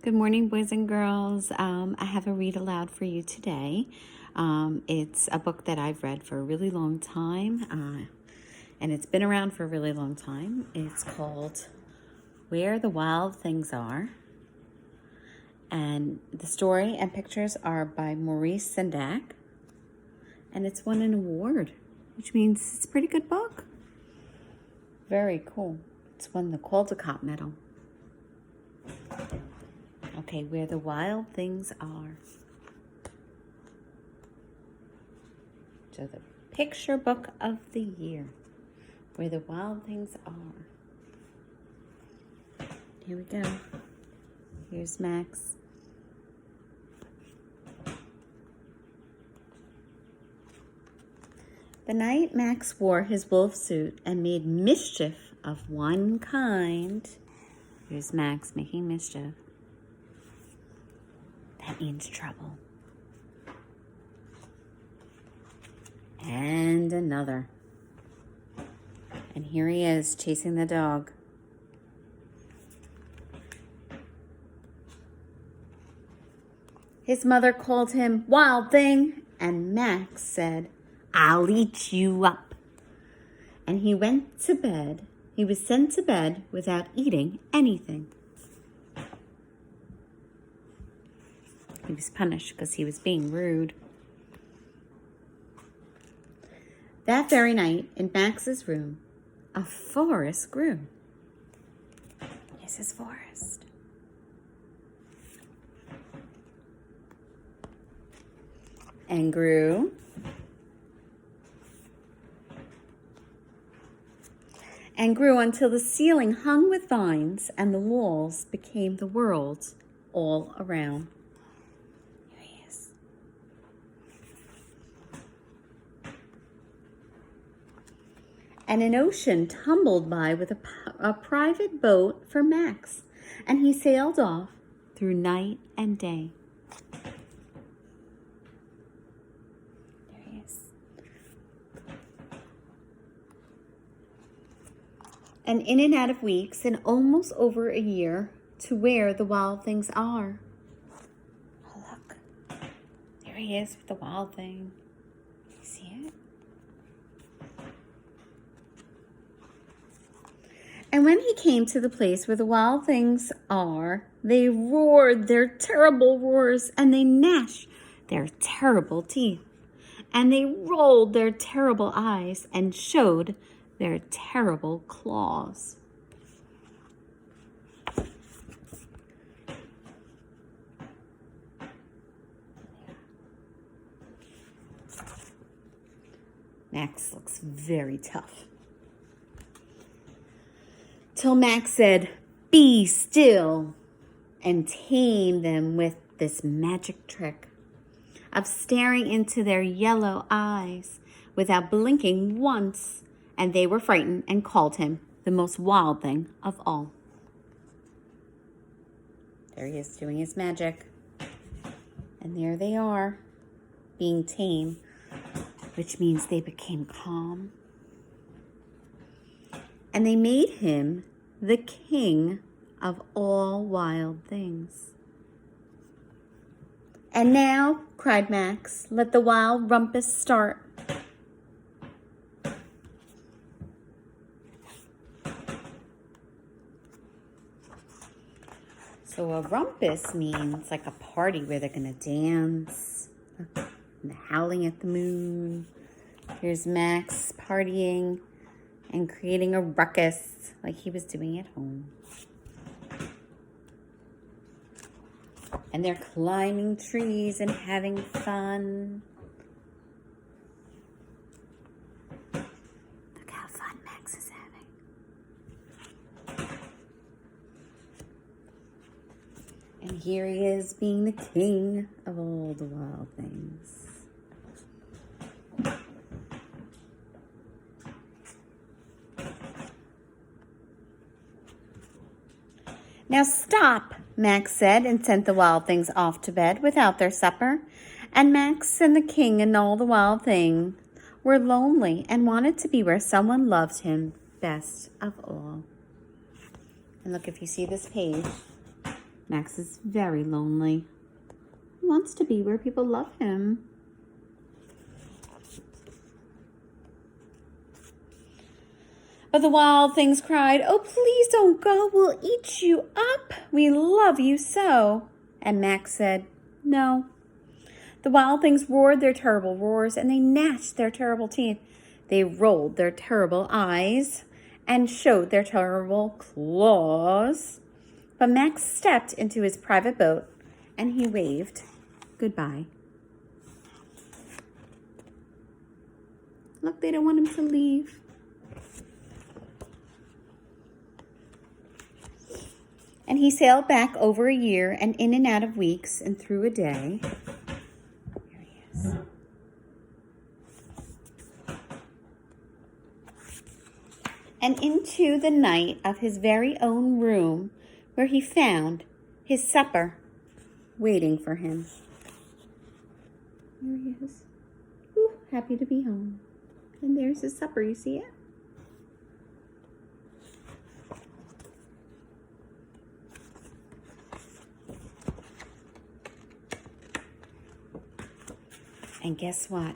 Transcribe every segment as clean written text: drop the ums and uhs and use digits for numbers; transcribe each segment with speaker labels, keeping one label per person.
Speaker 1: Good morning, boys and girls. I have a read aloud for you today. It's a book that I've read for a really long time, and it's been around for a really long time. It's called Where the Wild Things Are, and the story and pictures are by Maurice Sendak, and it's won an award, which means it's a pretty good book. Very cool. It's won the Caldecott Medal. Okay, Where the Wild Things Are. So the picture book of the year. Where the Wild Things Are. Here we go. Here's Max. The night Max wore his wolf suit and made mischief of one kind. Here's Max making mischief. That means trouble. And another. And here he is chasing the dog. His mother called him Wild Thing, and Max said, "I'll eat you up." And he went to bed. He was sent to bed without eating anything. He was punished because he was being rude. That very night, in Max's room, a forest grew. Here's his forest. And grew. And grew until the ceiling hung with vines and the walls became the world all around. And an ocean tumbled by with a private boat for Max, and he sailed off through night and day. There he is. And in and out of weeks, and almost over a year, to where the wild things are. Oh, look. There he is with the wild thing. You see it? And when he came to the place where the wild things are, they roared their terrible roars, and they gnashed their terrible teeth, and they rolled their terrible eyes and showed their terrible claws. Max looks very tough. Till Max said, "Be still," and tamed them with this magic trick of staring into their yellow eyes without blinking once, and they were frightened and called him the most wild thing of all. There he is doing his magic. And there they are, being tame, which means they became calm. And they made him the king of all wild things. "And now," cried Max, "let the wild rumpus start." So a rumpus means like a party where they're going to dance and howling at the moon. Here's Max partying and creating a ruckus like he was doing at home. And they're climbing trees and having fun. Look how fun Max is having. And here he is being the king of all the wild things. "Now stop," Max said, and sent the wild things off to bed without their supper. And Max and the king and all the wild things were lonely and wanted to be where someone loved him best of all. And look, if you see this page, Max is very lonely. He wants to be where people love him. But the wild things cried, "Oh, please don't go. We'll eat you up. We love you so." And Max said, "No." The wild things roared their terrible roars, and they gnashed their terrible teeth. They rolled their terrible eyes and showed their terrible claws. But Max stepped into his private boat, and he waved goodbye. Look, they don't want him to leave. And he sailed back over a year and in and out of weeks and through a day. There he is. And into the night of his very own room, where he found his supper waiting for him. There he is. Ooh, happy to be home. And there's his supper, you see it? And guess what?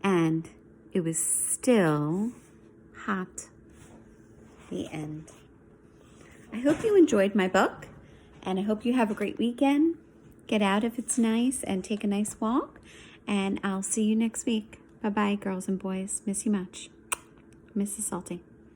Speaker 1: And it was still hot. The end. I hope you enjoyed my book, and I hope you have a great weekend. Get out if it's nice and take a nice walk, and I'll see you next week. Bye-bye, girls and boys. Miss you much. Mrs. Salty.